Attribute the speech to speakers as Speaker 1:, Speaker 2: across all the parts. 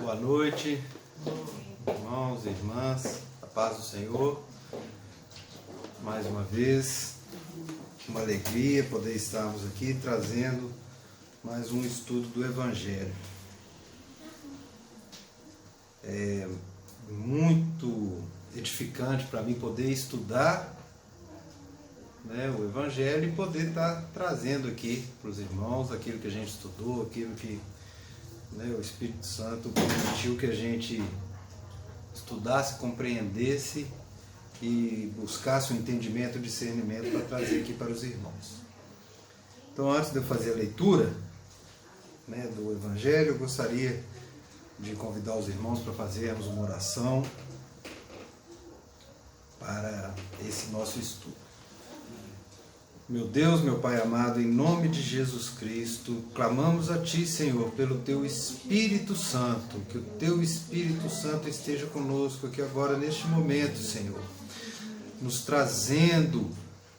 Speaker 1: Boa noite, irmãos e irmãs, a paz do Senhor. Mais uma vez, uma alegria poder estarmos aqui trazendo mais um estudo do Evangelho. É muito edificante para mim poder estudar, o Evangelho e poder estar trazendo aqui para os irmãos aquilo que a gente estudou, aquilo que o Espírito Santo permitiu que a gente estudasse, compreendesse e buscasse um entendimento, um discernimento para trazer aqui para os irmãos. Então, antes de eu fazer a leitura do Evangelho, eu gostaria de convidar os irmãos para fazermos uma oração para esse nosso estudo. Meu Deus, meu Pai amado, em nome de Jesus Cristo, clamamos a Ti, Senhor, pelo Teu Espírito Santo, que o Teu Espírito Santo esteja conosco aqui agora, neste momento, Senhor, nos trazendo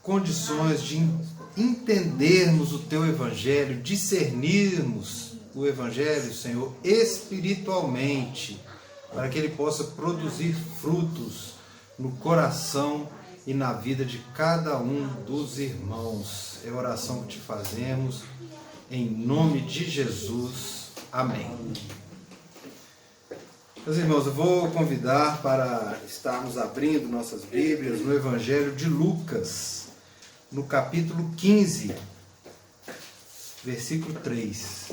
Speaker 1: condições de entendermos o Teu Evangelho, discernirmos o Evangelho, Senhor, espiritualmente, para que ele possa produzir frutos no coração e na vida de cada um dos irmãos. É a oração que te fazemos, em nome de Jesus. Amém. Meus irmãos, eu vou convidar para estarmos abrindo nossas Bíblias no Evangelho de Lucas, no capítulo 15, versículo 3.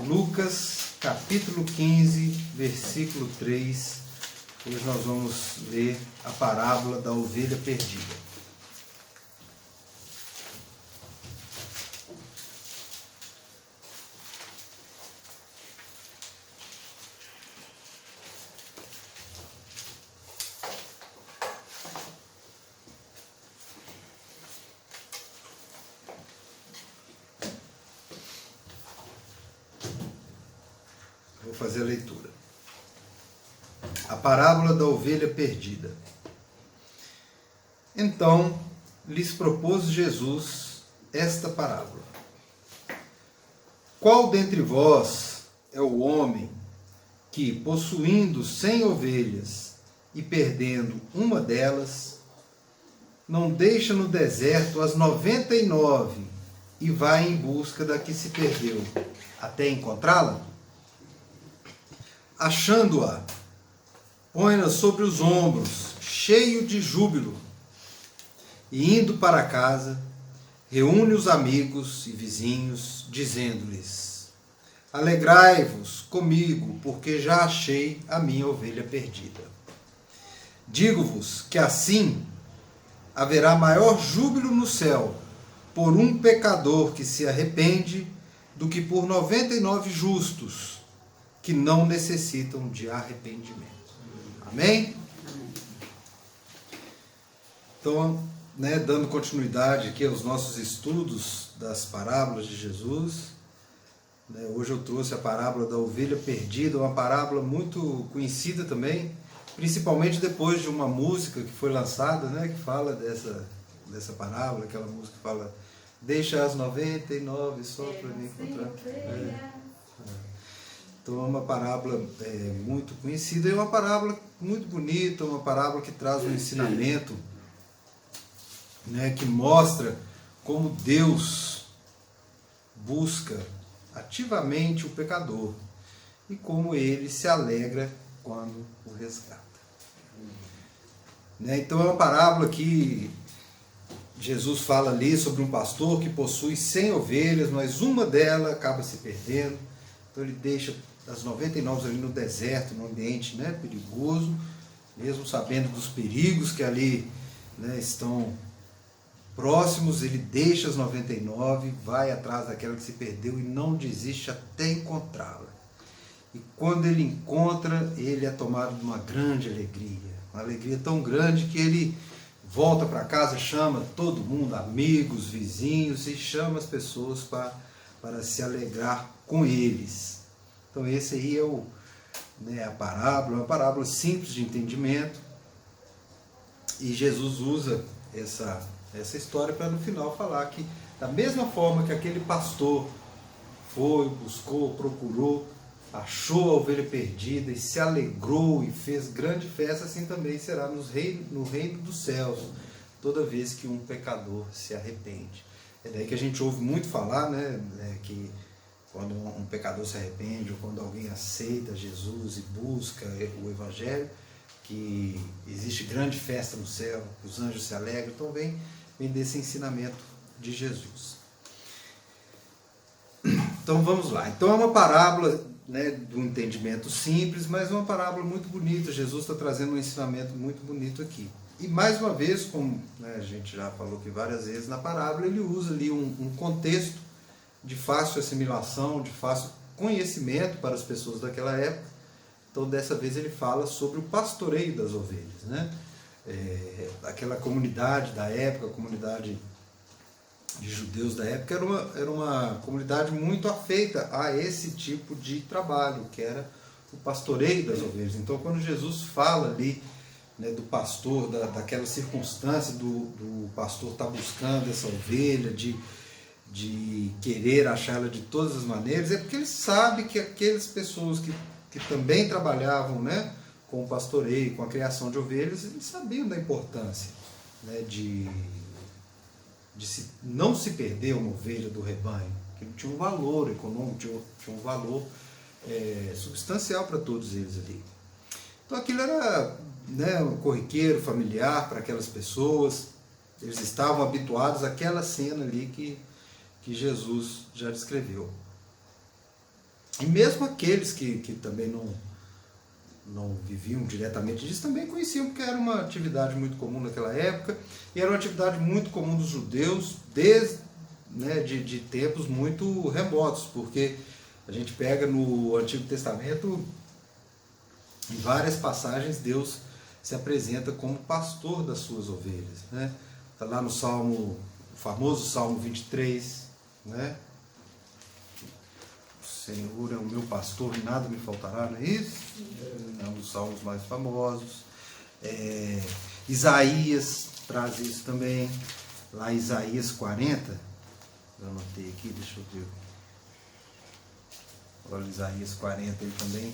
Speaker 1: Lucas, capítulo 15, versículo 3. Hoje nós vamos ler a parábola da ovelha perdida. Vou fazer a leitura. A parábola da ovelha perdida. Então lhes propôs Jesus esta parábola: Qual dentre vós é o homem que, possuindo 100 ovelhas e perdendo uma delas, não deixa no deserto as 99 e vai em busca da que se perdeu, até encontrá-la? Achando-a, põe-na sobre os ombros, cheio de júbilo, e indo para casa, reúne os amigos e vizinhos, dizendo-lhes: Alegrai-vos comigo, porque já achei a minha ovelha perdida. Digo-vos que assim haverá maior júbilo no céu por um pecador que se arrepende do que por 99 justos que não necessitam de arrependimento. Amém? Então, dando continuidade aqui aos nossos estudos das parábolas de Jesus, hoje eu trouxe a parábola da ovelha perdida, uma parábola muito conhecida também, principalmente depois de uma música que foi lançada, que fala dessa parábola, aquela música que fala: deixa as 99 só para me encontrar. Então é uma parábola muito conhecida e uma parábola muito bonita, uma parábola que traz um ensinamento, que mostra como Deus busca ativamente o pecador e como ele se alegra quando o resgata. Então é uma parábola que Jesus fala ali sobre um pastor que possui 100 ovelhas, mas uma delas acaba se perdendo. Então ele deixa as 99 ali no deserto, num ambiente perigoso, mesmo sabendo dos perigos que ali estão próximos, ele deixa as 99, vai atrás daquela que se perdeu e não desiste até encontrá-la. E quando ele encontra, ele é tomado de uma grande alegria, uma alegria tão grande que ele volta para casa, chama todo mundo, amigos, vizinhos, e chama as pessoas para se alegrar com eles. Então esse aí é a parábola, uma parábola simples de entendimento, e Jesus usa essa história para no final falar que da mesma forma que aquele pastor foi, buscou, procurou achou a ovelha perdida e se alegrou e fez grande festa, assim também será no reino dos céus, toda vez que um pecador se arrepende. É daí que a gente ouve muito falar, né, que quando um pecador se arrepende, ou quando alguém aceita Jesus e busca o Evangelho, que existe grande festa no céu, os anjos se alegram. Então vem desse ensinamento de Jesus. Então vamos lá. Então é uma parábola, né, do entendimento simples, mas uma parábola muito bonita. Jesus está trazendo um ensinamento muito bonito aqui. E mais uma vez, como, né, a gente já falou aqui várias vezes, na parábola ele usa ali um contexto de fácil assimilação, de fácil conhecimento para as pessoas daquela época. Então dessa vez ele fala sobre o pastoreio das ovelhas, né? Aquela comunidade da época, a comunidade de judeus da época, era uma comunidade muito afeita a esse tipo de trabalho, que era o pastoreio das ovelhas. Então quando Jesus fala ali, né, do pastor, daquela circunstância do pastor estar buscando essa ovelha, de querer achá-la de todas as maneiras, é porque ele sabe que aquelas pessoas que também trabalhavam, né, com o pastoreio, com a criação de ovelhas, eles sabiam da importância, né, de não se perder uma ovelha do rebanho, que tinha um valor econômico, tinha um valor substancial para todos eles ali. Então aquilo era, né, um corriqueiro familiar para aquelas pessoas, eles estavam habituados àquela cena ali que Jesus já descreveu. E mesmo aqueles que também não viviam diretamente disso, também conheciam, porque era uma atividade muito comum naquela época, e era uma atividade muito comum dos judeus desde, né, de tempos muito remotos, porque a gente pega no Antigo Testamento, em várias passagens, Deus se apresenta como pastor das suas ovelhas, né? Está lá no Salmo, o famoso Salmo 23, né? O Senhor é o meu pastor e nada me faltará, não é isso? É um dos salmos mais famosos. Isaías traz isso também. Lá em Isaías 40, eu anotei aqui, deixa eu ver. Olha, Isaías 40 aí também.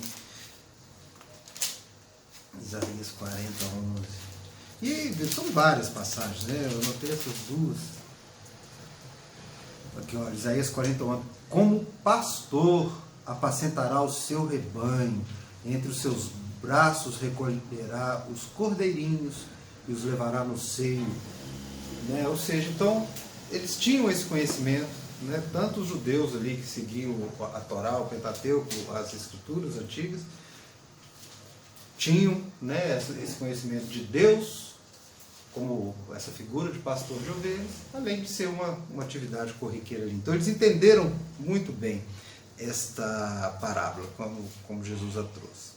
Speaker 1: Isaías 40, 11. E são várias passagens, né? Eu anotei essas duas. Aqui, ó, Isaías 40, 11. Como pastor apacentará o seu rebanho, entre os seus braços recolherá os cordeirinhos e os levará no seio. Né? Ou seja, então, eles tinham esse conhecimento, né? Tanto os judeus ali que seguiam a Torá, o Pentateuco, as escrituras antigas, tinham, né, esse conhecimento de Deus, como essa figura de pastor de ovelhas, além de ser uma atividade corriqueira ali. Então eles entenderam muito bem esta parábola, como Jesus a trouxe.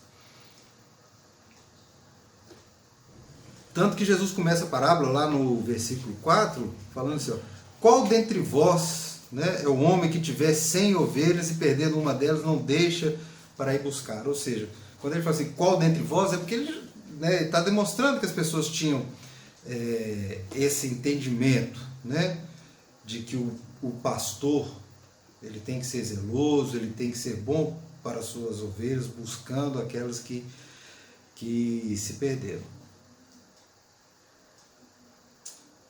Speaker 1: Tanto que Jesus começa a parábola lá no versículo 4, falando assim, ó, qual dentre vós, né, é o homem que tiver 100 ovelhas e perdendo uma delas não deixa para ir buscar? Ou seja, quando ele fala assim, qual dentre vós, é porque ele, né, está demonstrando que as pessoas tinham esse entendimento, né, de que o pastor ele tem que ser zeloso, ele tem que ser bom para as suas ovelhas, buscando aquelas que se perderam.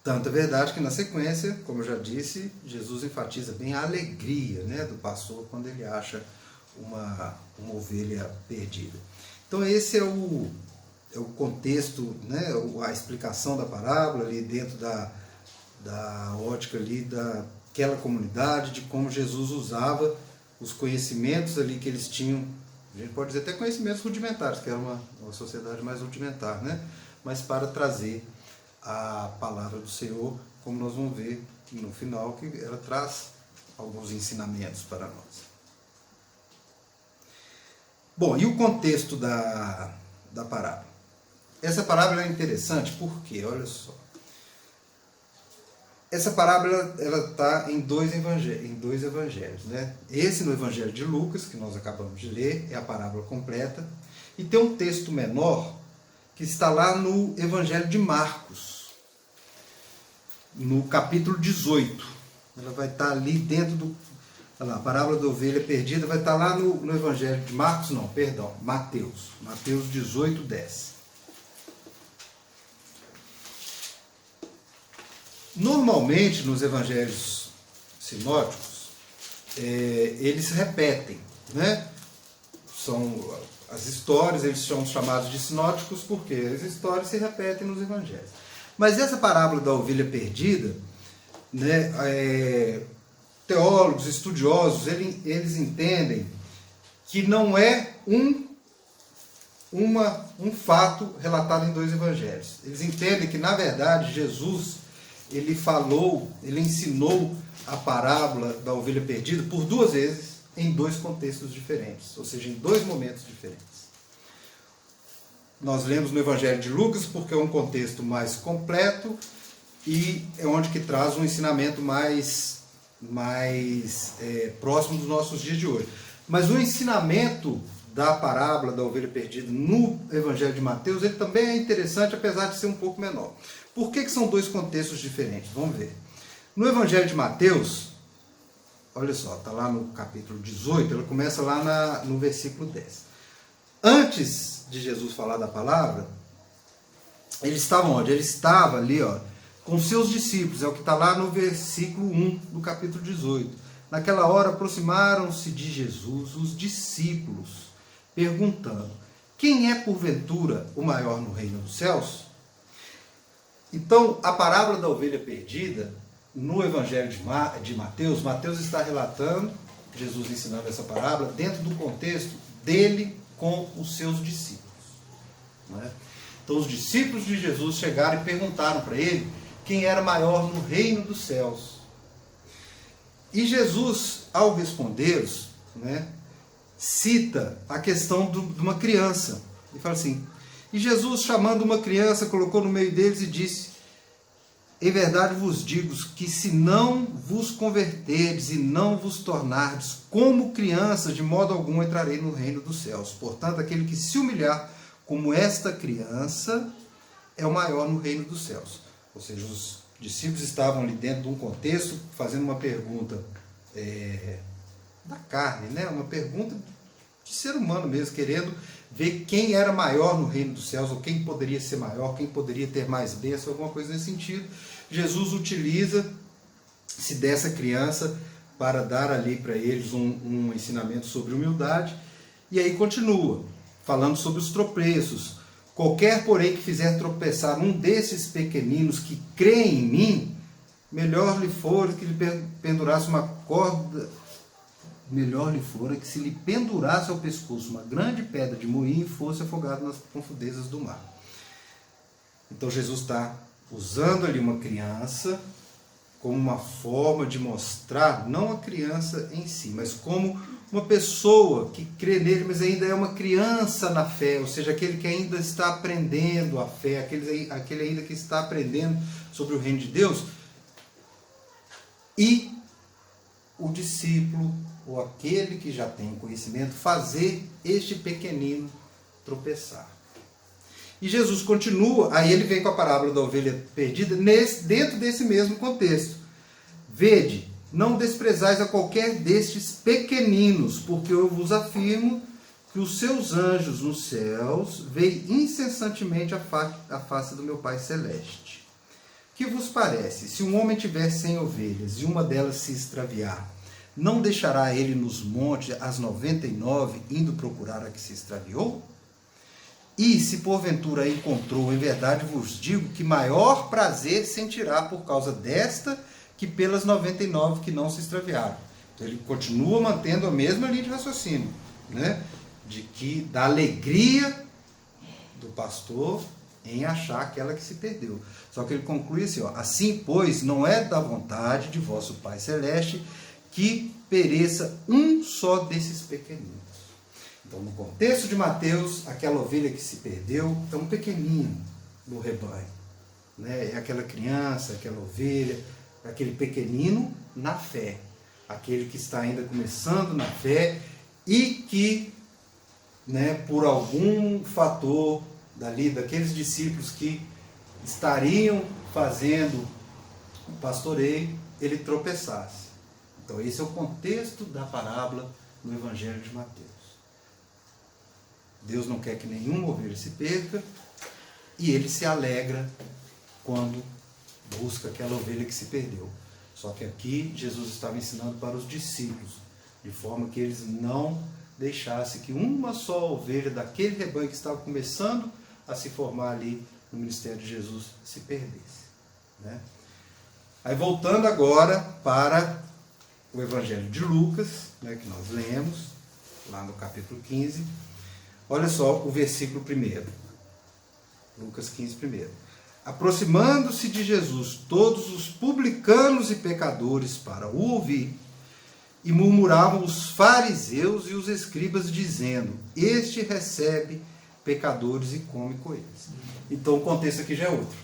Speaker 1: Tanto é verdade que na sequência, como eu já disse, Jesus enfatiza bem a alegria, né, do pastor quando ele acha uma ovelha perdida. Então esse é o contexto, né, a explicação da parábola ali dentro da ótica ali daquela comunidade, de como Jesus usava os conhecimentos ali que eles tinham, a gente pode dizer até conhecimentos rudimentares, que era uma sociedade mais rudimentar, né, mas para trazer a palavra do Senhor, como nós vamos ver no final, que ela traz alguns ensinamentos para nós. Bom, e o contexto da parábola? Essa parábola é interessante porque, olha só, essa parábola ela está em dois evangelhos, né? Esse no Evangelho de Lucas, que nós acabamos de ler, é a parábola completa, e tem um texto menor que está lá no Evangelho de Marcos, no capítulo 18. Ela vai estar ali dentro Olha lá, a parábola da ovelha perdida vai estar lá no Evangelho de Marcos, não, perdão, Mateus. Mateus 18, 10. Normalmente, nos evangelhos sinóticos, eles repetem, né? São as histórias, eles são chamados de sinóticos porque as histórias se repetem nos evangelhos. Mas essa parábola da ovelha perdida, né, teólogos, estudiosos, eles entendem que não é um fato relatado em dois evangelhos. Eles entendem que, na verdade, Jesus, ele ensinou a parábola da ovelha perdida por duas vezes em dois contextos diferentes, ou seja, em dois momentos diferentes. Nós lemos no Evangelho de Lucas porque é um contexto mais completo e é onde que traz um ensinamento mais próximo dos nossos dias de hoje. Mas o ensinamento da parábola da ovelha perdida no Evangelho de Mateus, ele também é interessante, apesar de ser um pouco menor. Por que são dois contextos diferentes? Vamos ver. No Evangelho de Mateus, olha só, está lá no capítulo 18, ela começa lá no versículo 10. Antes de Jesus falar da palavra, ele estava onde? Ele estava ali, ó, com seus discípulos, é o que está lá no versículo 1 do capítulo 18. Naquela hora aproximaram-se de Jesus os discípulos, perguntando: quem é porventura o maior no reino dos céus? Então, a parábola da ovelha perdida, no Evangelho de Mateus, Mateus está relatando, Jesus ensinando essa parábola, dentro do contexto dele com os seus discípulos. Não é? Então, os discípulos de Jesus chegaram e perguntaram para ele quem era maior no reino dos céus. E Jesus, ao responder-os, né, cita a questão de uma criança. Ele fala assim: e Jesus, chamando uma criança, colocou no meio deles e disse: em verdade vos digo que se não vos converterdes e não vos tornardes como crianças, de modo algum entrarei no reino dos céus. Portanto, aquele que se humilhar como esta criança é o maior no reino dos céus. Ou seja, os discípulos estavam ali dentro de um contexto, fazendo uma pergunta da carne, né? Uma pergunta de ser humano mesmo, querendo ver quem era maior no reino dos céus, ou quem poderia ser maior, quem poderia ter mais bênção, alguma coisa nesse sentido. Jesus utiliza-se dessa criança para dar ali para eles um ensinamento sobre humildade, e aí continua, falando sobre os tropeços. Qualquer, porém, que fizer tropeçar um desses pequeninos que creem em mim, melhor lhe for que lhe pendurasse uma corda, melhor lhe fora que se lhe pendurasse ao pescoço uma grande pedra de moinho e fosse afogado nas profundezas do mar. Então Jesus está usando ali uma criança como uma forma de mostrar, não a criança em si, mas como uma pessoa que crê nele, mas ainda é uma criança na fé, ou seja, aquele que ainda está aprendendo a fé, aquele ainda que está aprendendo sobre o reino de Deus, e o discípulo, ou aquele que já tem conhecimento, fazer este pequenino tropeçar. E Jesus continua, aí ele vem com a parábola da ovelha perdida, dentro desse mesmo contexto. Vede, não desprezais a qualquer destes pequeninos, porque eu vos afirmo que os seus anjos nos céus veem incessantemente a face do meu Pai Celeste. Que vos parece, se um homem tiver 100 ovelhas e uma delas se extraviar, não deixará ele nos montes as 99, indo procurar a que se extraviou? E se porventura a encontrou, em verdade vos digo que maior prazer sentirá por causa desta que pelas 99 que não se extraviaram. Então ele continua mantendo a mesma linha de raciocínio, né? Da alegria do pastor em achar aquela que se perdeu. Só que ele conclui assim, ó: assim, pois, não é da vontade de vosso Pai Celeste que pereça um só desses pequeninos. Então, no contexto de Mateus, aquela ovelha que se perdeu é um pequenino no rebanho, né? É aquela criança, aquela ovelha, aquele pequenino na fé, aquele que está ainda começando na fé e que, né, por algum fator daqueles discípulos que estariam fazendo o pastoreio, ele tropeçasse. Então esse é o contexto da parábola no Evangelho de Mateus. Deus não quer que nenhuma ovelha se perca, e ele se alegra quando busca aquela ovelha que se perdeu. Só que aqui Jesus estava ensinando para os discípulos, de forma que eles não deixassem que uma só ovelha daquele rebanho que estava começando a se formar ali no ministério de Jesus se perdesse, né? Aí voltando agora para o Evangelho de Lucas, né, que nós lemos, lá no capítulo 15, olha só o versículo 1. Lucas 15, 1. Aproximando-se de Jesus, todos os publicanos e pecadores para o ouvir, e murmuravam os fariseus e os escribas, dizendo: este recebe pecadores e come com eles. Então o contexto aqui já é outro.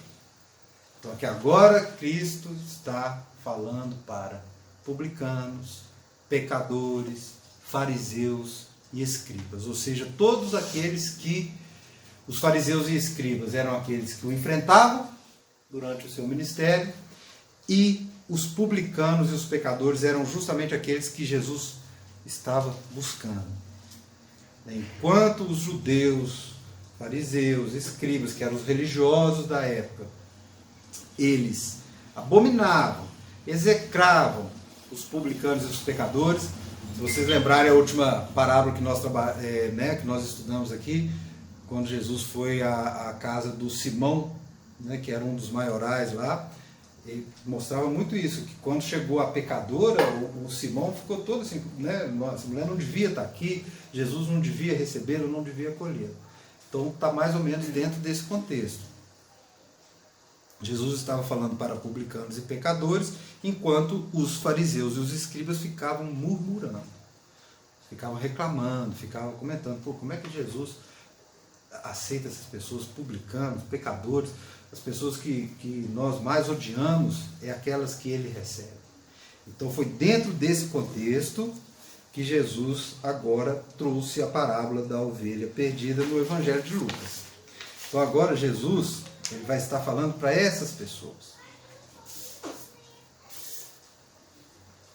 Speaker 1: Então aqui agora Cristo está falando para publicanos, pecadores, fariseus e escribas, ou seja, todos aqueles que, os fariseus e escribas eram aqueles que o enfrentavam durante o seu ministério, e os publicanos e os pecadores eram justamente aqueles que Jesus estava buscando. Enquanto os judeus, fariseus, escribas, que eram os religiosos da época, eles abominavam, execravam os publicanos e os pecadores. Se vocês lembrarem a última parábola que nós estudamos aqui, quando Jesus foi à casa do Simão, né, que era um dos maiorais lá, ele mostrava muito isso, que quando chegou a pecadora, o Simão ficou todo assim, né, essa mulher não devia estar aqui, Jesus não devia recebê-la, não devia acolhê-la. Então está mais ou menos dentro desse contexto. Jesus estava falando para publicanos e pecadores, enquanto os fariseus e os escribas ficavam murmurando, ficavam reclamando, ficavam comentando: pô, como é que Jesus aceita essas pessoas, publicanos, pecadores? As pessoas que nós mais odiamos é aquelas que ele recebe. Então foi dentro desse contexto que Jesus agora trouxe a parábola da ovelha perdida no Evangelho de Lucas. Então agora Jesus, ele vai estar falando para essas pessoas.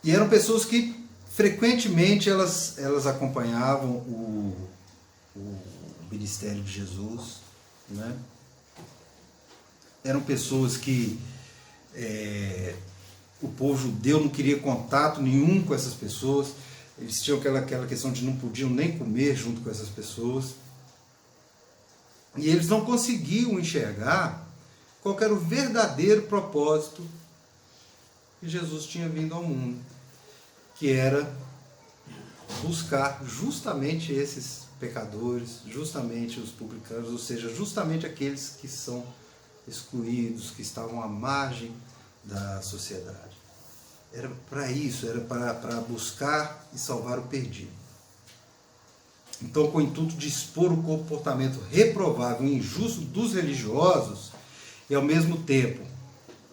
Speaker 1: E eram pessoas que frequentemente elas acompanhavam o ministério de Jesus, né? Eram pessoas que o povo judeu não queria contato nenhum com essas pessoas. Eles tinham aquela questão de não podiam nem comer junto com essas pessoas. E eles não conseguiam enxergar qual era o verdadeiro propósito que Jesus tinha vindo ao mundo, que era buscar justamente esses pecadores, justamente os publicanos, ou seja, justamente aqueles que são excluídos, que estavam à margem da sociedade. Era para isso, era para buscar e salvar o perdido. Então, com o intuito de expor o comportamento reprovável e injusto dos religiosos, e ao mesmo tempo,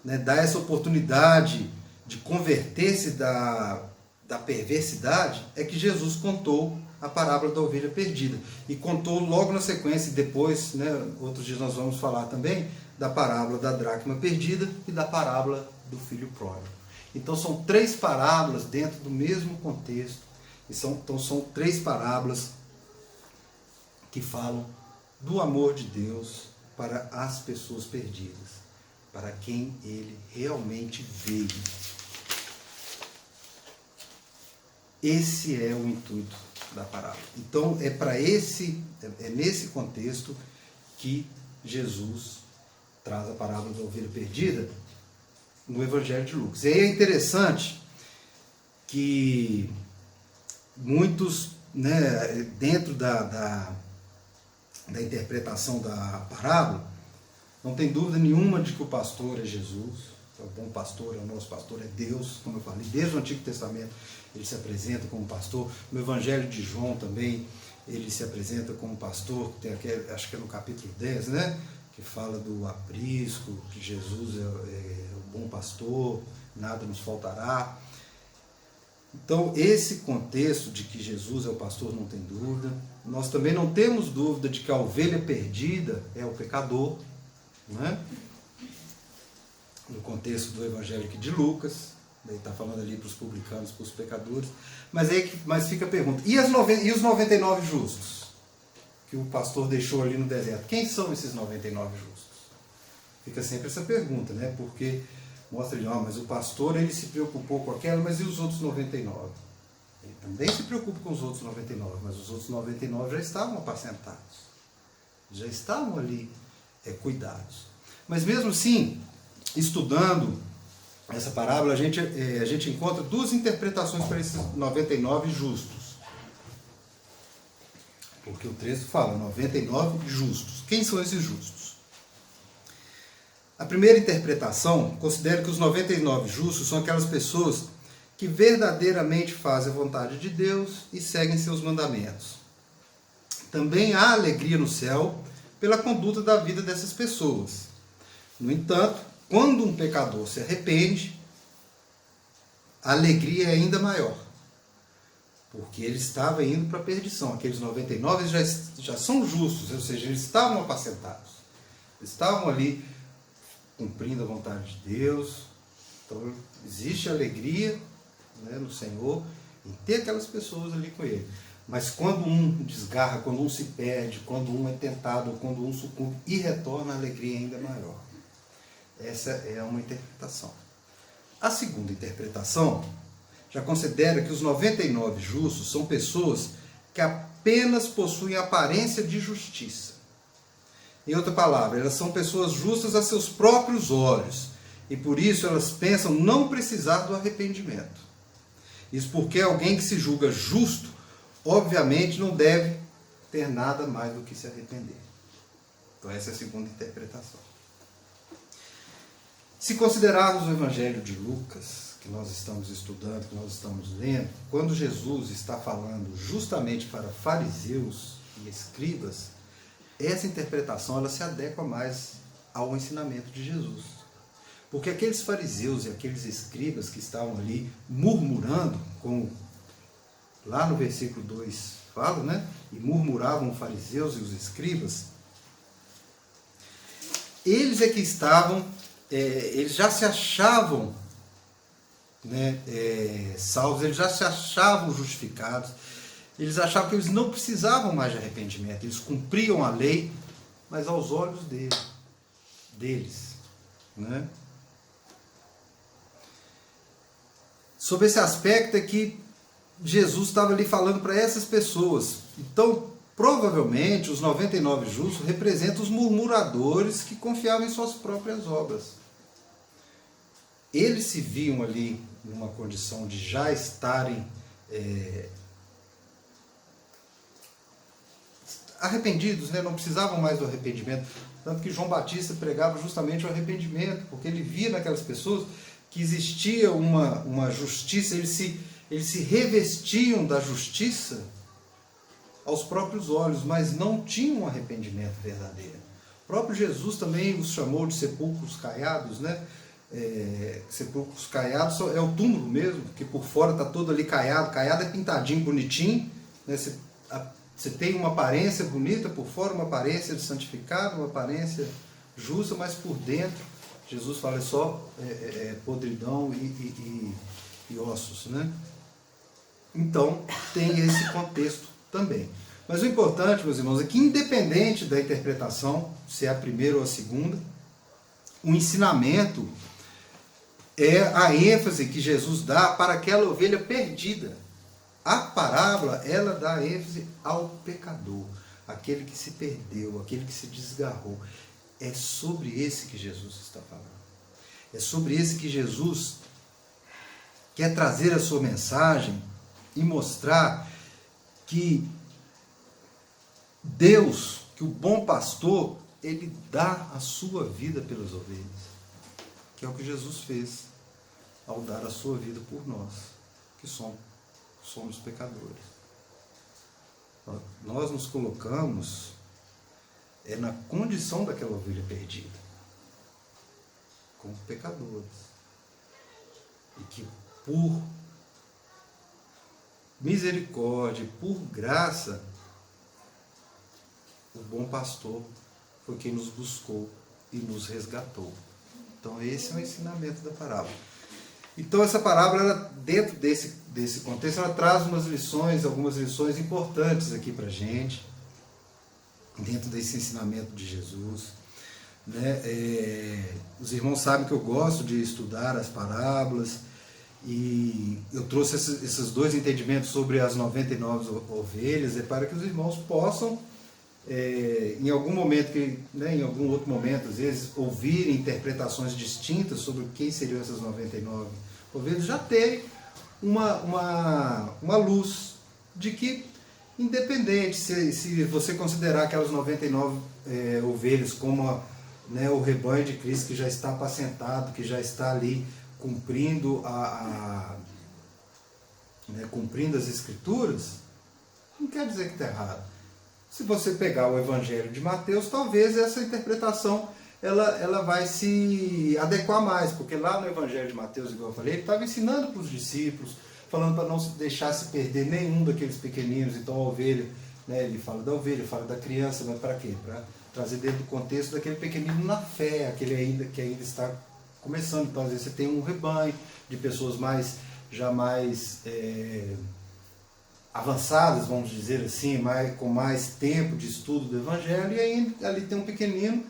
Speaker 1: né, dar essa oportunidade de converter-se da perversidade, é que Jesus contou a parábola da ovelha perdida. E contou logo na sequência, e depois, né, outros dias nós vamos falar também, da parábola da dracma perdida e da parábola do filho pródigo. Então são 3 parábolas dentro do mesmo contexto, e então são 3 parábolas que falam do amor de Deus para as pessoas perdidas, para quem ele realmente veio. Esse é o intuito da parábola. Então é nesse contexto que Jesus traz a parábola da ovelha perdida no Evangelho de Lucas. E aí é interessante que muitos, né, dentro da interpretação da parábola, não tem dúvida nenhuma de que o pastor é Jesus, o bom pastor, o nosso pastor é Deus, como eu falei, desde o Antigo Testamento ele se apresenta como pastor. No Evangelho de João também ele se apresenta como pastor, tem aquele, acho que é no capítulo 10, né, que fala do aprisco, que Jesus é o bom pastor, nada nos faltará. Então, esse contexto de que Jesus é o pastor não tem dúvida. Nós também não temos dúvida de que a ovelha perdida é o pecador, né? No contexto do Evangelho de Lucas. Ele está falando ali para os publicanos, para os pecadores. Mas fica a pergunta: e os 99 justos? Que o pastor deixou ali no deserto. Quem são esses 99 justos? Fica sempre essa pergunta, né? Porque mostra ali, mas o pastor ele se preocupou com aquela, mas e os outros 99? Ele também se preocupa com os outros 99, mas os outros 99 já estavam apacentados. Já estavam ali cuidados. Mas mesmo assim, estudando essa parábola, a gente encontra duas interpretações para esses 99 justos. Porque o texto fala 99 justos. Quem são esses justos? A primeira interpretação considera que os 99 justos são aquelas pessoas que verdadeiramente fazem a vontade de Deus e seguem seus mandamentos. Também há alegria no céu pela conduta da vida dessas pessoas. No entanto, quando um pecador se arrepende, a alegria é ainda maior. Porque ele estava indo para a perdição. Aqueles 99 já são justos, ou seja, eles estavam apacentados. Eles estavam ali cumprindo a vontade de Deus. Então, existe alegria, né, no Senhor em ter aquelas pessoas ali com ele. Mas quando um desgarra, quando um se perde, quando um é tentado, quando um sucumbe e retorna, a alegria ainda é maior. Essa é uma interpretação. A segunda interpretação já considera que os 99 justos são pessoas que apenas possuem aparência de justiça. Em outra palavra, elas são pessoas justas a seus próprios olhos e por isso elas pensam não precisar do arrependimento. Isso porque alguém que se julga justo, obviamente não deve ter nada mais do que se arrepender. Então essa é a segunda interpretação. Se considerarmos o Evangelho de Lucas, que nós estamos estudando, que nós estamos lendo, quando Jesus está falando justamente para fariseus e escribas, essa interpretação ela se adequa mais ao ensinamento de Jesus. Porque aqueles fariseus e aqueles escribas que estavam ali murmurando, como lá no versículo 2 fala, né? E murmuravam os fariseus e os escribas, eles é que estavam, eles já se achavam, né, salvos, eles já se achavam justificados, eles achavam que eles não precisavam mais de arrependimento, eles cumpriam a lei, mas aos olhos deles, né? Sobre esse aspecto é que Jesus estava ali falando para essas pessoas. Então, provavelmente, os 99 justos representam os murmuradores que confiavam em suas próprias obras. Eles se viam ali numa condição de já estarem arrependidos, né? Não precisavam mais do arrependimento. Tanto que João Batista pregava justamente o arrependimento, porque ele via naquelas pessoas que existia uma justiça, eles se revestiam da justiça aos próprios olhos, mas não tinham um arrependimento verdadeiro. O próprio Jesus também os chamou de sepulcros caiados, né? Sepulcros caiados é o túmulo mesmo, que por fora está todo ali caiado. Caiado é pintadinho, bonitinho, né? Você tem uma aparência bonita por fora, uma aparência de santificado, uma aparência justa, mas por dentro, Jesus fala, é só podridão e ossos, né? Então, tem esse contexto também. Mas o importante, meus irmãos, é que independente da interpretação, se é a primeira ou a segunda, o ensinamento é a ênfase que Jesus dá para aquela ovelha perdida. A parábola, ela dá ênfase ao pecador, aquele que se perdeu, aquele que se desgarrou. É sobre esse que Jesus está falando. É sobre esse que Jesus quer trazer a sua mensagem e mostrar que Deus, que o bom pastor, ele dá a sua vida pelas ovelhas. Que é o que Jesus fez ao dar a sua vida por nós, que somos pecadores. Nós nos colocamos na condição daquela ovelha perdida, como pecadores. E que por misericórdia, por graça, o bom pastor foi quem nos buscou e nos resgatou. Então esse é o ensinamento da parábola. Então essa parábola, ela, dentro desse contexto, ela traz algumas lições importantes aqui para a gente, dentro desse ensinamento de Jesus. Né? Os irmãos sabem que eu gosto de estudar as parábolas, e eu trouxe esses dois entendimentos sobre as 99 ovelhas, para que os irmãos possam, em algum momento, né, em algum outro momento, às vezes, ouvirem interpretações distintas sobre quem seriam essas 99 ovelhas, já terem uma luz de que, independente, se você considerar aquelas 99 ovelhas como né, o rebanho de Cristo que já está apacentado, que já está ali cumprindo cumprindo as Escrituras, não quer dizer que está errado. Se você pegar o Evangelho de Mateus, talvez essa interpretação ela vai se adequar mais, porque lá no Evangelho de Mateus, igual eu falei, ele estava ensinando para os discípulos, falando para não deixar se perder nenhum daqueles pequeninos. Então a ovelha, né, ele fala da ovelha, fala da criança, mas para quê? Para trazer dentro do contexto daquele pequenino na fé, aquele que ainda está começando. Então às vezes você tem um rebanho de pessoas já mais avançadas, vamos dizer assim, com mais tempo de estudo do Evangelho, e aí ali tem um pequenino,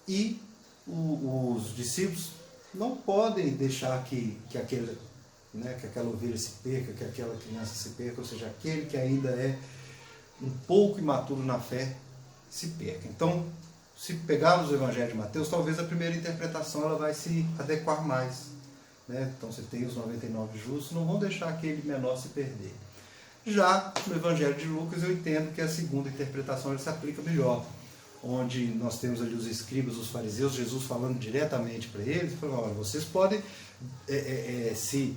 Speaker 1: e os discípulos não podem deixar que aquela ovelha se perca, que aquela criança se perca, ou seja, aquele que ainda é um pouco imaturo na fé se perca. Então, se pegarmos o Evangelho de Mateus, talvez a primeira interpretação ela vai se adequar mais. Né? Então você tem os 99 justos, não vão deixar aquele menor se perder. Já no Evangelho de Lucas eu entendo que a segunda interpretação se aplica melhor, onde nós temos ali os escribas, os fariseus, Jesus falando diretamente para eles, falando: olha, vocês podem se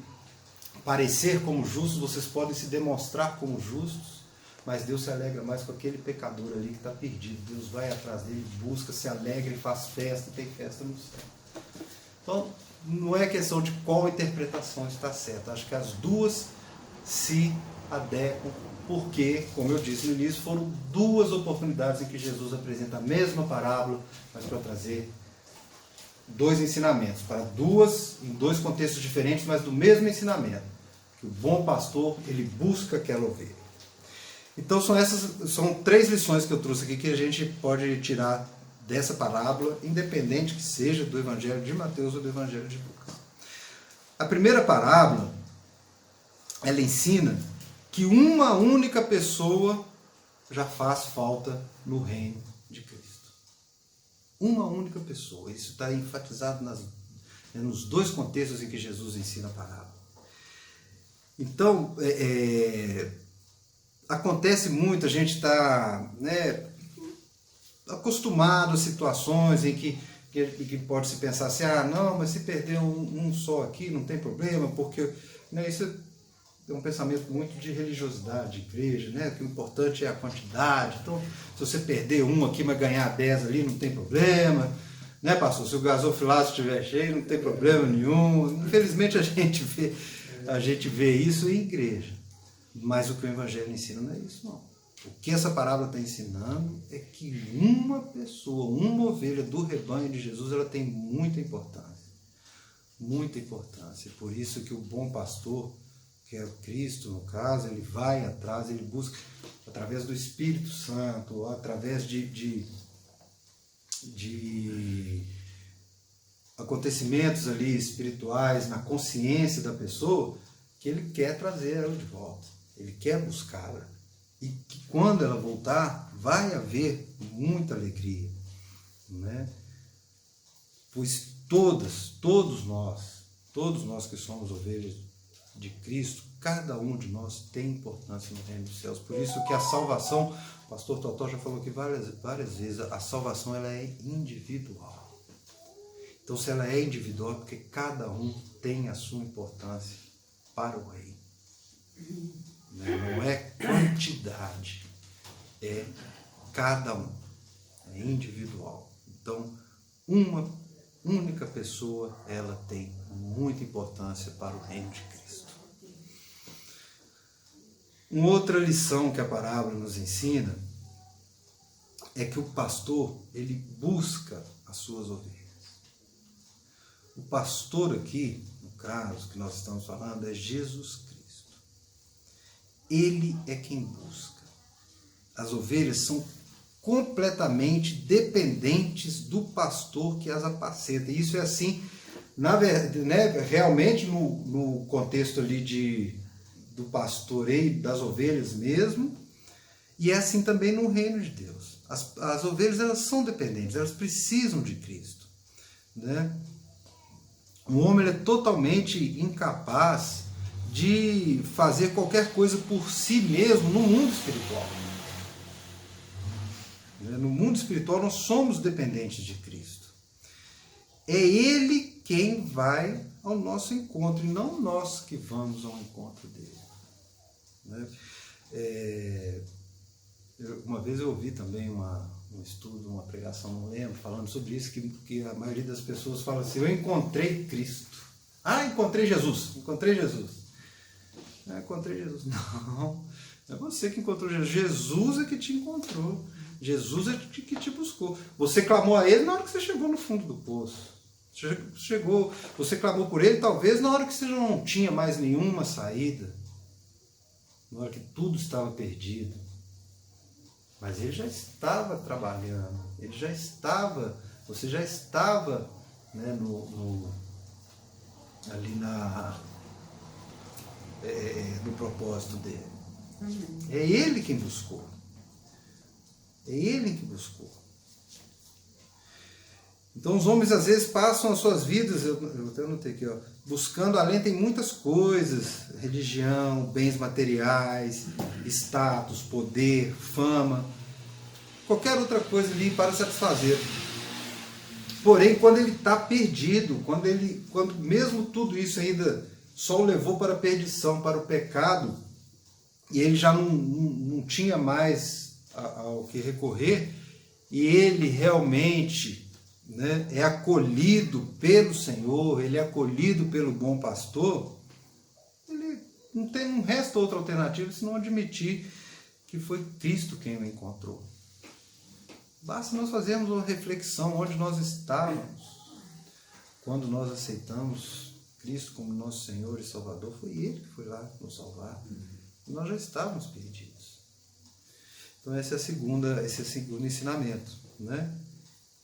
Speaker 1: parecer como justos, vocês podem se demonstrar como justos, mas Deus se alegra mais com aquele pecador ali que está perdido. Deus vai atrás dele, busca, se alegra e faz festa, tem festa no céu. Então, não é questão de qual interpretação está certa. Acho que as duas se adequam, porque, como eu disse no início, foram duas oportunidades em que Jesus apresenta a mesma parábola, mas para trazer dois ensinamentos, em dois contextos diferentes, mas do mesmo ensinamento, que o bom pastor, ele busca aquela ovelha. Então são três lições que eu trouxe aqui que a gente pode tirar dessa parábola, independente que seja do Evangelho de Mateus ou do Evangelho de Lucas. A primeira parábola, ela ensina que uma única pessoa já faz falta no reino de Cristo. Uma única pessoa. Isso está enfatizado nos dois contextos em que Jesus ensina a parábola. Então, acontece muito, a gente está acostumado a situações em que pode se pensar assim: não, mas se perder um só aqui, não tem problema, porque isso é um pensamento muito de religiosidade, de igreja, né? Que o importante é a quantidade. Então, se você perder um aqui, mas ganhar 10 ali, não tem problema, né, pastor? Se o gasofilaço estiver cheio, não tem problema nenhum. Infelizmente, a gente vê isso em igreja. Mas o que o Evangelho ensina não é isso, não. O que essa parábola está ensinando é que uma pessoa, uma ovelha do rebanho de Jesus, ela tem muita importância. Muita importância. Por isso que o bom pastor, que é o Cristo, no caso, ele vai atrás, ele busca, através do Espírito Santo, através de acontecimentos ali espirituais, na consciência da pessoa, que ele quer trazer ela de volta, ele quer buscá-la. E que quando ela voltar, vai haver muita alegria. Né? Pois todos nós que somos ovelhas de Cristo, cada um de nós tem importância no reino dos céus. Por isso que a salvação, o pastor Totó já falou aqui várias vezes, a salvação ela é individual. Então, se ela é individual, é porque cada um tem a sua importância para o reino. Não é quantidade, é cada um, é individual. Então, uma única pessoa, ela tem muita importância para o reino de Cristo. Uma outra lição que a parábola nos ensina é que o pastor, ele busca as suas ovelhas. O pastor aqui, no caso que nós estamos falando é Jesus Cristo. Ele é quem busca. As ovelhas são completamente dependentes do pastor que as apacenta. E isso é assim, na verdade, né, realmente no contexto ali do pastoreio das ovelhas mesmo, e é assim também no reino de Deus. As ovelhas, elas são dependentes, elas precisam de Cristo, né? O homem é totalmente incapaz de fazer qualquer coisa por si mesmo no mundo espiritual. No mundo espiritual nós somos dependentes de Cristo. É Ele quem vai ao nosso encontro e não nós que vamos ao encontro dele. Uma vez eu ouvi também um estudo, uma pregação, não lembro, falando sobre isso, que a maioria das pessoas fala assim: eu encontrei Cristo. Encontrei Jesus. Encontrei Jesus. Não, é você que encontrou Jesus. Jesus é que te encontrou. Jesus é que te buscou. Você clamou a Ele na hora que você chegou no fundo do poço. Você clamou por Ele talvez na hora que você não tinha mais nenhuma saída. Na hora que tudo estava perdido. Mas Ele já estava trabalhando. Você já estava, né, ali no propósito dele. É Ele quem buscou. É Ele que buscou. Então os homens às vezes passam as suas vidas, eu até anotei aqui, buscando além, tem muitas coisas, religião, bens materiais, status, poder, fama, qualquer outra coisa ali para satisfazer. Porém, quando ele está perdido, quando mesmo tudo isso ainda só o levou para a perdição, para o pecado, e ele já não tinha mais ao que recorrer, e ele realmente, né, é acolhido pelo Senhor, ele é acolhido pelo bom pastor, ele não resta outra alternativa senão admitir que foi Cristo quem o encontrou. Basta nós fazermos uma reflexão onde nós estávamos quando nós aceitamos Cristo como nosso Senhor e Salvador. Foi Ele que foi lá nos salvar. E nós já estávamos perdidos. Então esse é o segundo ensinamento, né?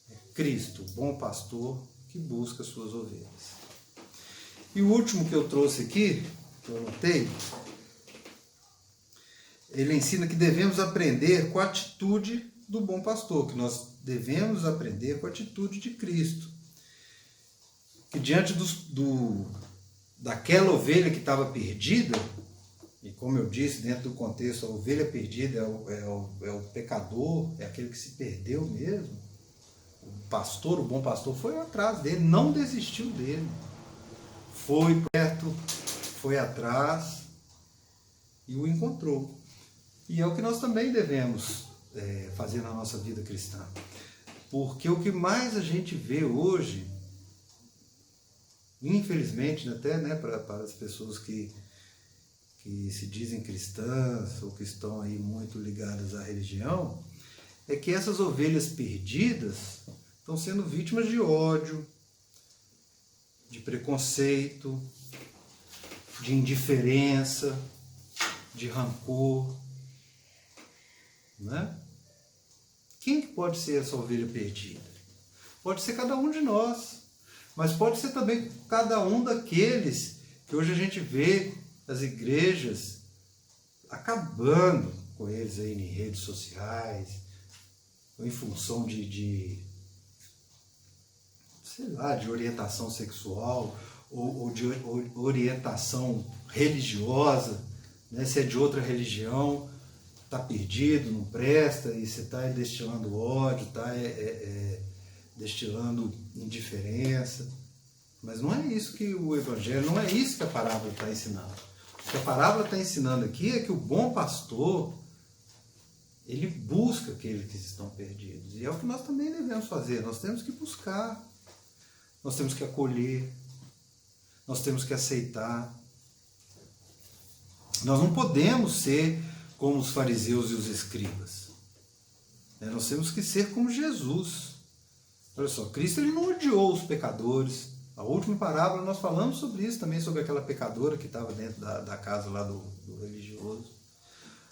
Speaker 1: É Cristo, bom pastor, que busca as suas ovelhas. E o último que eu trouxe aqui, que eu anotei, ele ensina que devemos aprender com a atitude do bom pastor, que nós devemos aprender com a atitude de Cristo. Que diante daquela ovelha que estava perdida, e como eu disse, dentro do contexto, a ovelha perdida é o pecador, é aquele que se perdeu mesmo. O bom pastor, foi atrás dele, não desistiu dele. Foi perto, foi atrás e o encontrou. E é o que nós também devemos fazer na nossa vida cristã. Porque o que mais a gente vê hoje, infelizmente, até, né, para as pessoas que se dizem cristãs ou que estão aí muito ligadas à religião, é que essas ovelhas perdidas estão sendo vítimas de ódio, de preconceito, de indiferença, de rancor, né? Quem que pode ser essa ovelha perdida? Pode ser cada um de nós, mas pode ser também cada um daqueles que hoje a gente vê as igrejas acabando com eles aí em redes sociais, ou em função de orientação sexual ou de orientação religiosa, né? Se é de outra religião, está perdido, não presta, e você está destilando ódio, está destilando indiferença. Mas não é isso que o Evangelho, não é isso que a parábola está ensinando. O que a parábola está ensinando aqui é que o bom pastor, ele busca aqueles que estão perdidos. E é o que nós também devemos fazer. Nós temos que buscar, nós temos que acolher, nós temos que aceitar. Nós não podemos ser como os fariseus e os escribas. Nós temos que ser como Jesus. Olha só, Cristo ele não odiou os pecadores, A última parábola nós falamos sobre isso também, sobre aquela pecadora que estava dentro da casa lá do religioso.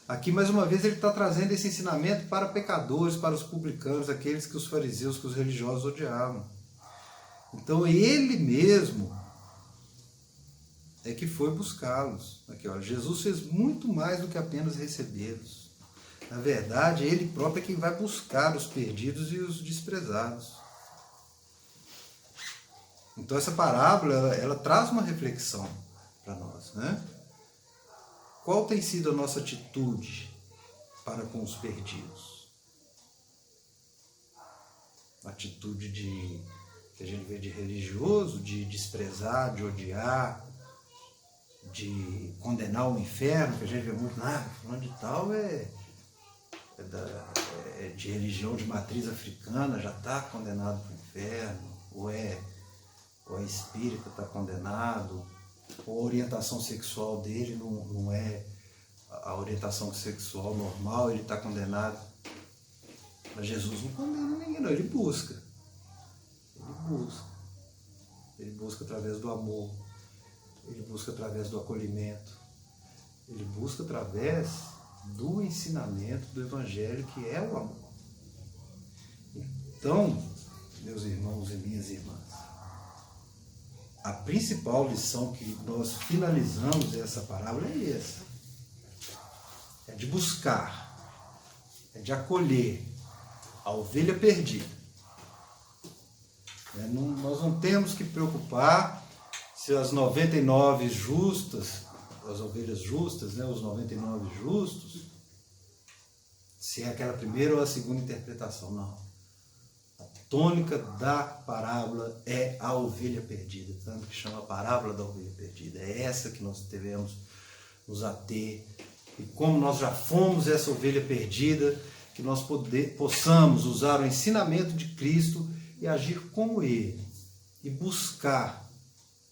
Speaker 1: Aqui, mais uma vez, ele está trazendo esse ensinamento para pecadores, para os publicanos, aqueles que os fariseus, que os religiosos odiavam. Então, ele mesmo é que foi buscá-los. Aqui, ó, Jesus fez muito mais do que apenas recebê-los. Na verdade, ele próprio é quem vai buscar os perdidos e os desprezados. Então, essa parábola, ela traz uma reflexão para nós, né? Qual tem sido a nossa atitude para com os perdidos? Atitude que a gente vê de religioso, de desprezar, de odiar, de condenar o inferno, que a gente vê muito, fulano de tal é de religião de matriz africana, já está condenado para o inferno, ou é espírita, está condenado, ou a orientação sexual dele não é a orientação sexual normal, ele está condenado. Mas Jesus não condena ninguém, não, ele busca. Ele busca através do amor, ele busca através do acolhimento, ele busca através do ensinamento do Evangelho, que é o amor. Então, meus irmãos e minhas irmãs, a principal lição que nós finalizamos essa parábola é essa. É de buscar, é de acolher a ovelha perdida. Nós não temos que preocupar se as 99 justas, as ovelhas justas, né, os 99 justos, se é aquela primeira ou a segunda interpretação, não. A tônica da parábola é a ovelha perdida, tanto que chama a parábola da ovelha perdida. É essa que nós devemos nos ater. E como nós já fomos essa ovelha perdida, que nós possamos usar o ensinamento de Cristo e agir como Ele, e buscar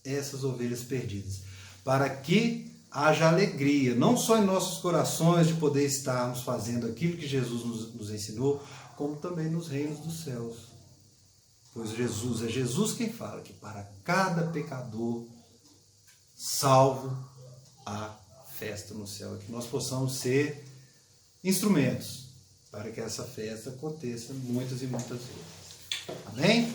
Speaker 1: essas ovelhas perdidas, para que haja alegria, não só em nossos corações de poder estarmos fazendo aquilo que Jesus nos ensinou, como também nos reinos dos céus. Pois é Jesus quem fala que para cada pecador salvo há festa no céu, que nós possamos ser instrumentos para que essa festa aconteça muitas e muitas vezes. Amém?